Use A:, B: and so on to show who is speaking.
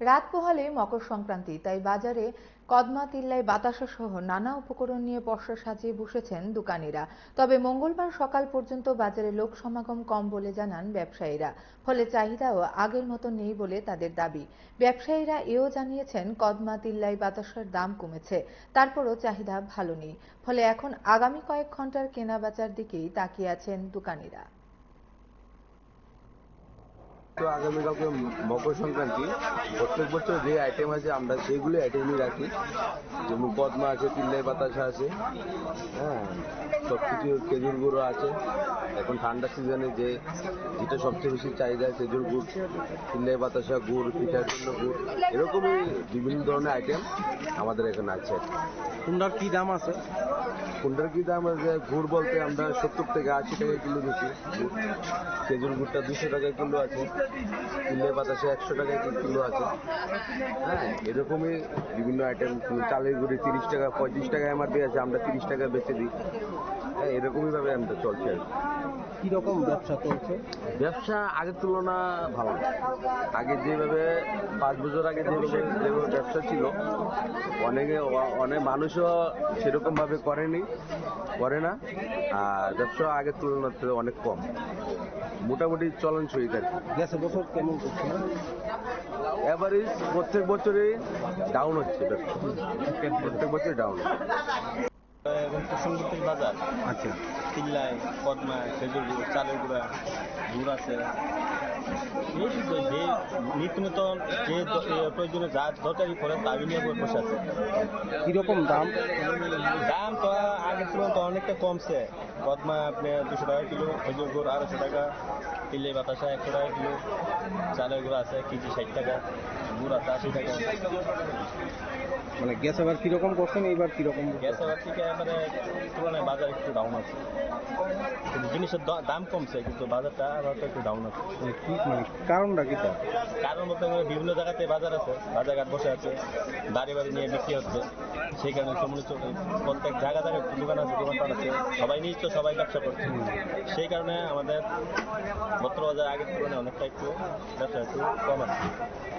A: রাত পোহালে মকর সংক্রান্তি, তাই বাজারে কদমা, তিল্লাই, বাতাসা সহ নানা উপকরণ নিয়ে পসরা সাজিয়ে বসেছেন দোকানিরা। তবে মঙ্গলবার সকাল পর্যন্ত বাজারে লোক সমাগম কম বলে জানান ব্যবসায়ীরা। ফলে চাহিদাও আগের মতো নেই বলে তাদের দাবি। ব্যবসায়ীরা এও জানিয়েছেন কদমা, তিল্লাই, বাতাসার দাম কমেছে, তারপরও চাহিদা ভালো নেই। ফলে এখন আগামী কয়েক ঘন্টার কেনাবেচার দিকেই তাকিয়ে আছেন দোকানিরা।
B: তো আগামীকালকে মকর সংক্রান্তি, প্রত্যেক বছর যে আইটেম আছে আমরা সেইগুলো আইটেমই রাখি। যেমন কদমা আছে, তিল্লাই, বাতাসা আছে, হ্যাঁ, সব কিছু, খেজুর গুঁড়ো আছে। এখন ঠান্ডা সিজনে যেটা সবচেয়ে বেশি চাহিদা, খেজুর গুড়, তিল্লাই, বাতাসা, গুড়, পিঠার জন্য গুড়, এরকমই বিভিন্ন ধরনের আইটেম আমাদের এখানে আছে।
C: কুন্ডার কি দাম আছে?
B: কোনটার কি দাম আছে? গুড় বলতে আমরা 70 থেকে 80 টাকা কিলো বেশি গুড়। খেজুর গুড়টা 200 টাকা কিলো আছে। তিল্লাই, বাতাসা 100 টাকা কিলো আছে। হ্যাঁ, এরকমই বিভিন্ন আইটেম। চালের গুঁড়ি 30 টাকা, 35 টাকা এমআরপি আছে, আমরা 30 টাকা বেচে দিই। হ্যাঁ, এরকমই ভাবে আমরা চলছে আর কি।
C: কিরকম ব্যবসা চলছে?
B: ব্যবসা আগের তুলনা ভালো। আগে যেভাবে 5 বছর আগে যেভাবে ব্যবসা ছিল, অনেক মানুষও সেরকম ভাবে করে না। আর ব্যবসা আগের তুলনাতে অনেক কম, মোটামুটি চলনসই আর কি।
C: গেছে বছর কেমন করছে?
B: এভারেজ প্রত্যেক বছরই ডাউন হচ্ছে ব্যবসা, প্রত্যেক বছরই ডাউন।
D: এখন কুসুমগুটির বাজার।
C: আচ্ছা,
D: তিল্লাই, কদমা, খেজুর গুড়, চালের গুঁড়া, গুড় আছে। এই শুধু যে নিত্য নতুন যে প্রয়োজনে যা দরকারি করে তাই নিয়ে বসে আছে।
C: কিরকম দাম?
D: দাম তো আগের তুলনায় তো অনেকটা কমছে। কদমা আপনি 200 টাকা কিলো, খেজুর গুড় 250 টাকা, তিল্লাই, বাতাসা 100 টাকা কিলো, চালের গুঁড়া আছে কেজি 60 টাকা, গুড় আছে 80 টাকা।
C: মানে গ্যাস আবার কিরকম করছেন এইবার? কিরকম
D: গ্যাস আবার থেকে এবারে তুলনায় বাজার একটু ডাউন আছে, কিন্তু জিনিসের দাম কমছে, কিন্তু বাজারটা আবার তো একটু ডাউন আছে।
C: মানে কি, মানে কারণটা কি তার?
D: কারণ বলতে গেলে বিভিন্ন জায়গাতে বাজার আছে, বাজারঘাট বসে আছে, বাড়ি বাড়ি নিয়ে বিক্রি হচ্ছে। সেই কারণে প্রত্যেক জায়গায় দোকান আছে, দোকানপাট আছে, সবাই নিয়ে তো সবাই ব্যবসা করছে। সেই কারণে আমাদের বর্তমান বাজার আগের তুলনায় অনেকটা একটু ব্যবসা একটু কম আছে।